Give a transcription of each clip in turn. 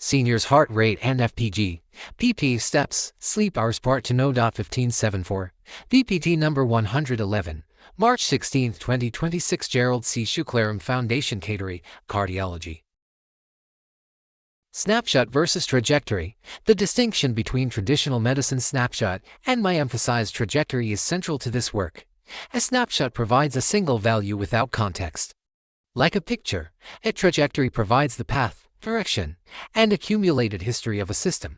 Seniors' heart rate and FPG, PP steps, sleep hours part to No.1574, VPT number 111, March 16, 2026 Gerald C. EclaireMD Foundation Cardiology. Snapshot versus trajectory. The distinction between traditional medicine snapshot and my emphasized trajectory is central to this work. A snapshot provides a single value without context. Like a picture, a trajectory provides the path, direction, and accumulated history of a system.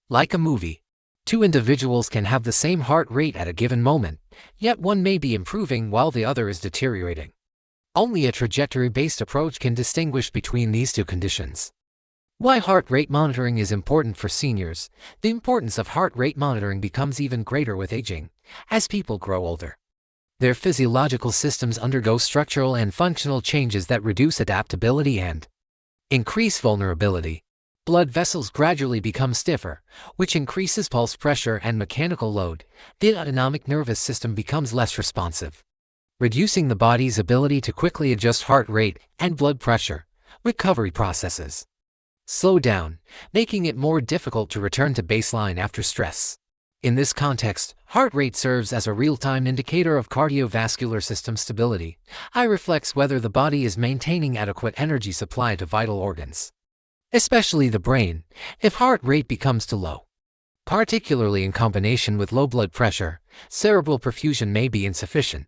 Like a movie, two individuals can have the same heart rate at a given moment, yet one may be improving while the other is deteriorating. Only a trajectory-based approach can distinguish between these two conditions. Why heart rate monitoring is important for seniors. The importance of heart rate monitoring becomes even greater with aging, as people grow older. Their physiological systems undergo structural and functional changes that reduce adaptability and increase vulnerability. Blood vessels gradually become stiffer, which increases pulse pressure and mechanical load. The autonomic nervous system becomes less responsive, reducing the body's ability to quickly adjust heart rate and blood pressure. Recovery processes slow down, making it more difficult to return to baseline after stress. In this context, heart rate serves as a real-time indicator of cardiovascular system stability. It reflects whether the body is maintaining adequate energy supply to vital organs, especially the brain. If heart rate becomes too low, particularly in combination with low blood pressure, cerebral perfusion may be insufficient,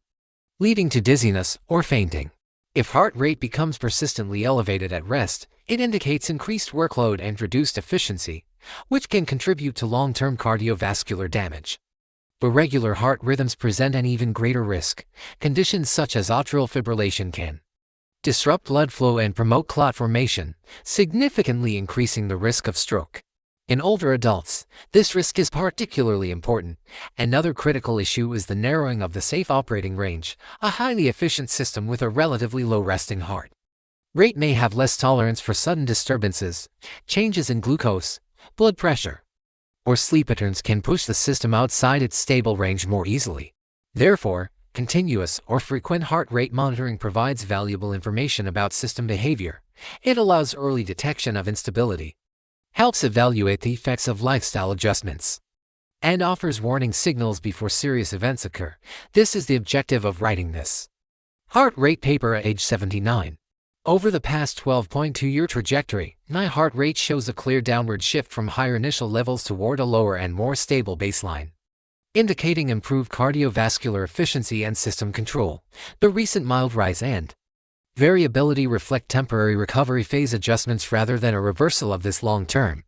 leading to dizziness or fainting. If heart rate becomes persistently elevated at rest, it indicates increased workload and reduced efficiency, which can contribute to long-term cardiovascular damage. Irregular heart rhythms present an even greater risk. Conditions such as atrial fibrillation can disrupt blood flow and promote clot formation, significantly increasing the risk of stroke. In older adults, this risk is particularly important. Another critical issue is the narrowing of the safe operating range. A highly efficient system with a relatively low resting heart rate may have less tolerance for sudden disturbances. Changes in glucose, blood pressure, or sleep patterns can push the system outside its stable range more easily. Therefore, continuous or frequent heart rate monitoring provides valuable information about system behavior. It allows early detection of instability, helps evaluate the effects of lifestyle adjustments, and offers warning signals before serious events occur. This is the objective of writing this heart rate paper at age 79. Over the past 12.2-year trajectory, my heart rate shows a clear downward shift from higher initial levels toward a lower and more stable baseline, indicating improved cardiovascular efficiency and system control. The recent mild rise and variability reflect temporary recovery phase adjustments rather than a reversal of this long-term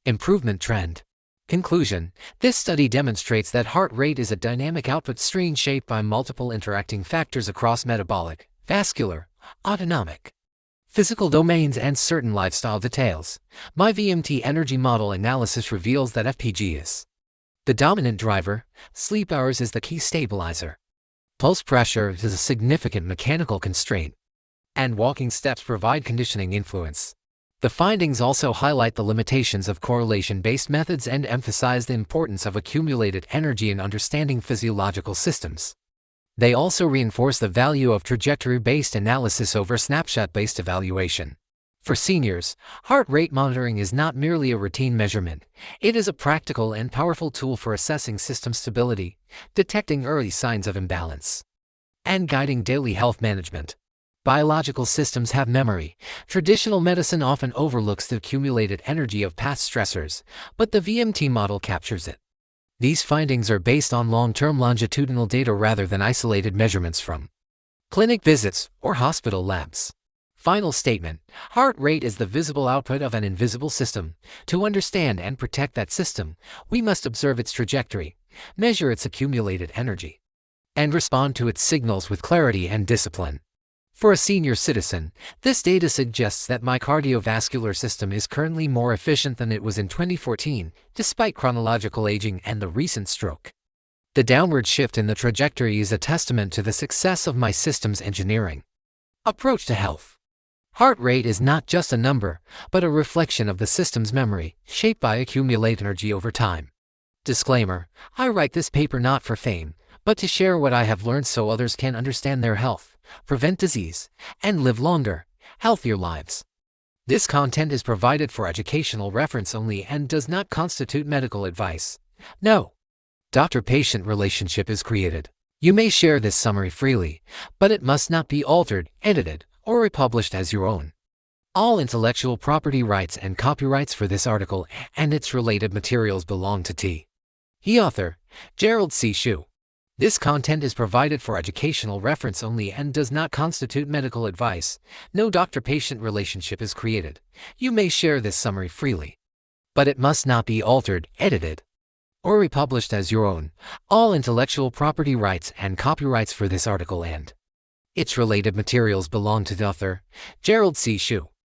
improvement trend. Conclusion: this study demonstrates that heart rate is a dynamic output stream shaped by multiple interacting factors across metabolic, vascular, autonomic, physical domains, and certain lifestyle details. My VMT energy model analysis reveals that FPG is the dominant driver, sleep hours is the key stabilizer, pulse pressure is a significant mechanical constraint, and walking steps provide conditioning influence. The findings also highlight the limitations of correlation-based methods and emphasize the importance of accumulated energy in understanding physiological systems. They also reinforce the value of trajectory-based analysis over snapshot-based evaluation. For seniors, heart rate monitoring is not merely a routine measurement. It is a practical and powerful tool for assessing system stability, detecting early signs of imbalance, and guiding daily health management. Biological systems have memory. Traditional medicine often overlooks the accumulated energy of past stressors, but the VMT model captures it. These findings are based on long-term longitudinal data rather than isolated measurements from clinic visits or hospital labs. Final statement: heart rate is the visible output of an invisible system. To understand and protect that system, we must observe its trajectory, measure its accumulated energy, and respond to its signals with clarity and discipline. For a senior citizen, this data suggests that my cardiovascular system is currently more efficient than it was in 2014, despite chronological aging and the recent stroke. The downward shift in the trajectory is a testament to the success of my system's engineering approach to health. Heart rate is not just a number, but a reflection of the system's memory, shaped by accumulated energy over time. Disclaimer: I write this paper not for fame, but to share what I have learned so others can understand their health, prevent disease, and live longer, healthier lives. This content is provided for educational reference only and does not constitute medical advice. No. Doctor-patient relationship is created. You may share this summary freely, but it must not be altered, edited, or republished as your own. All intellectual property rights and copyrights for this article and its related materials belong to T. He author, Gerald C. This content is provided for educational reference only and does not constitute medical advice. No doctor-patient relationship is created. You may share this summary freely, but it must not be altered, edited, or republished as your own. All intellectual property rights and copyrights for this article and its related materials belong to the author, Gerald C.